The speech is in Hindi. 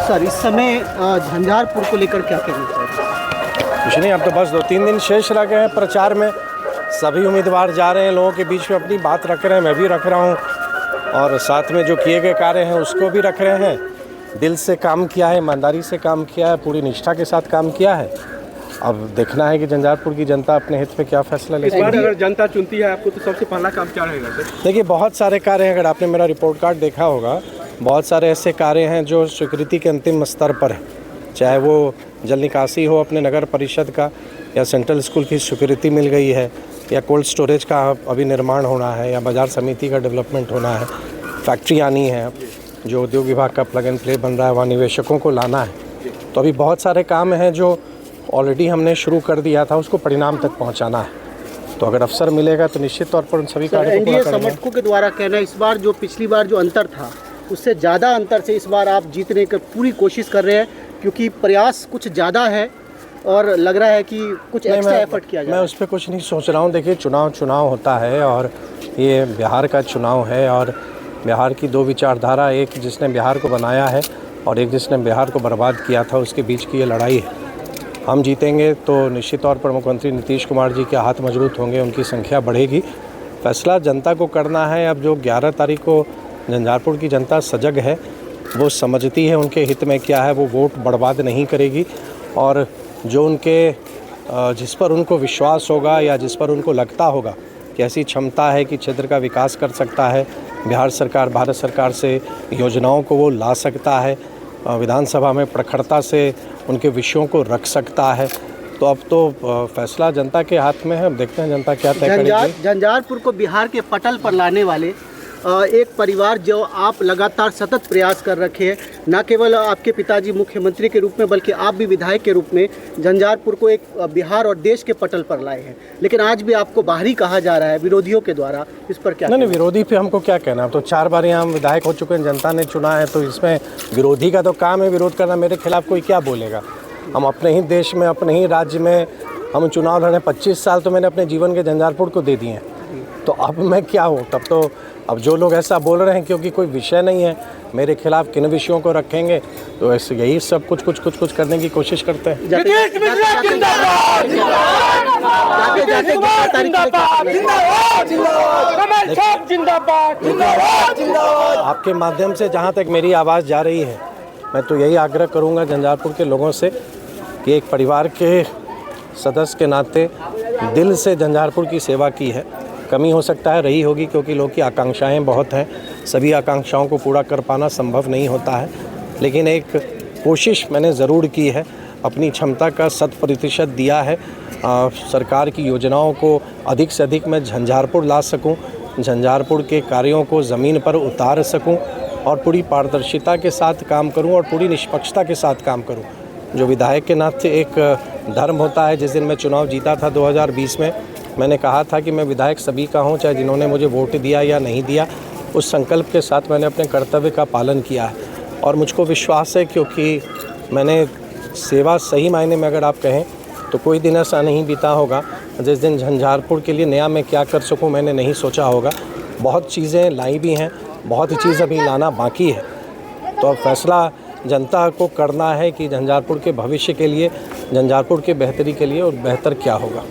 सर, इस समय झंझारपुर को लेकर क्या कहना चाहिए? कुछ नहीं, अब तो बस 2-3 दिन शेष रह गए हैं प्रचार में। सभी उम्मीदवार जा रहे हैं, लोगों के बीच में अपनी बात रख रहे हैं, मैं भी रख रहा हूँ, और साथ में जो किए गए कार्य हैं उसको भी रख रहे हैं। दिल से काम किया है, ईमानदारी से काम किया है, पूरी निष्ठा के साथ काम किया है। अब देखना है कि झंझारपुर की जनता अपने हित में क्या फैसला लेती है। अगर जनता चुनती है आपको तो सबसे पहला काम क्या रहेगा सर? देखिए, बहुत सारे कार्य हैं। अगर आपने मेरा रिपोर्ट कार्ड देखा होगा, बहुत सारे ऐसे कार्य हैं जो स्वीकृति के अंतिम स्तर पर है। चाहे वो जल निकासी हो अपने नगर परिषद का, या सेंट्रल स्कूल की स्वीकृति मिल गई है, या कोल्ड स्टोरेज का अभी निर्माण होना है, या बाज़ार समिति का डेवलपमेंट होना है, फैक्ट्री आनी है, जो उद्योग विभाग का प्लग एंड प्ले बन रहा है, वहाँ निवेशकों को लाना है। तो अभी बहुत सारे काम हैं जो ऑलरेडी हमने शुरू कर दिया था, उसको परिणाम तक पहुँचाना है। तो अगर अवसर मिलेगा तो निश्चित तौर पर उन सभी कार्यों को पूरा करेंगे। समर्थकों के द्वारा कहना है इस बार जो पिछली बार जो अंतर था उससे ज़्यादा अंतर से इस बार आप जीतने की पूरी कोशिश कर रहे हैं, क्योंकि प्रयास कुछ ज़्यादा है और लग रहा है कि कुछ एक्स्ट्रा एफर्ट किया जाए। मैं उस पर कुछ नहीं सोच रहा हूँ। देखिए, चुनाव होता है और ये बिहार का चुनाव है, और बिहार की दो विचारधारा, एक जिसने बिहार को बनाया है और एक जिसने बिहार को बर्बाद किया था, उसके बीच की ये लड़ाई है। हम जीतेंगे तो निश्चित तौर पर मुख्यमंत्री नीतीश कुमार जी के हाथ मजबूत होंगे, उनकी संख्या बढ़ेगी। फैसला जनता को करना है। अब जो 11 तारीख को झंझारपुर की जनता सजग है, वो समझती है उनके हित में क्या है, वो वोट बर्बाद नहीं करेगी। और जो उनके जिस पर उनको विश्वास होगा या जिस पर उनको लगता होगा कि ऐसी क्षमता है कि क्षेत्र का विकास कर सकता है, बिहार सरकार, भारत सरकार से योजनाओं को वो ला सकता है, विधानसभा में प्रखरता से उनके विषयों को रख सकता है, तो अब तो फैसला जनता के हाथ में है। अब देखते हैं जनता क्या तय करेगी। झंझारपुर को बिहार के पटल पर लाने वाले एक परिवार जो आप लगातार सतत प्रयास कर रखे हैं, न केवल आपके पिताजी मुख्यमंत्री के रूप में बल्कि आप भी विधायक के रूप में झंझारपुर को एक बिहार और देश के पटल पर लाए हैं, लेकिन आज भी आपको बाहरी कहा जा रहा है विरोधियों के द्वारा। इस पर क्या? नहीं, विरोधी पे हमको क्या कहना। अब तो 4 बार यहाँ हम विधायक हो चुके हैं, जनता ने चुना है, तो इसमें विरोधी का तो काम है विरोध करना। मेरे खिलाफ कोई क्या बोलेगा? हम अपने ही देश में, अपने ही राज्य में हम चुनाव लड़े। 25 साल तो मैंने अपने जीवन के झंझारपुर को दे दिए हैं, तो अब मैं क्या हूँ? तब तो अब जो लोग ऐसा बोल रहे हैं क्योंकि कोई विषय नहीं है मेरे खिलाफ, किन विषयों को रखेंगे, तो ऐसे यही सब कुछ करने की कोशिश करते हैं। आपके माध्यम से जहाँ तक मेरी आवाज़ जा रही है, मैं तो यही आग्रह करूँगा झंझारपुर के लोगों से कि एक परिवार के सदस्य के नाते दिल से झंझारपुर की सेवा की है। कमी हो सकता है, रही होगी, क्योंकि लोग की आकांक्षाएं बहुत हैं, सभी आकांक्षाओं को पूरा कर पाना संभव नहीं होता है, लेकिन एक कोशिश मैंने ज़रूर की है, अपनी क्षमता का 100% दिया है। सरकार की योजनाओं को अधिक से अधिक मैं झंझारपुर ला सकूं, झंझारपुर के कार्यों को ज़मीन पर उतार सकूं, और पूरी पारदर्शिता के साथ काम करूं और पूरी निष्पक्षता के साथ काम करूं। जो विधायक के नाते एक धर्म होता है। जिस दिन मैं चुनाव जीता था 2020 में, मैंने कहा था कि मैं विधायक सभी का हूं, चाहे जिन्होंने मुझे वोट दिया या नहीं दिया। उस संकल्प के साथ मैंने अपने कर्तव्य का पालन किया है, और मुझको विश्वास है, क्योंकि मैंने सेवा सही मायने में अगर आप कहें तो कोई दिन ऐसा नहीं बीता होगा जिस दिन झंझारपुर के लिए नया मैं क्या कर सकूं मैंने नहीं सोचा होगा। बहुत चीज़ें लाई भी हैं, बहुत चीज़ अभी लाना बाकी है। तो अब फैसला जनता को करना है कि झंझारपुर के भविष्य के लिए, झंझारपुर के बेहतरी के लिए और बेहतर क्या होगा।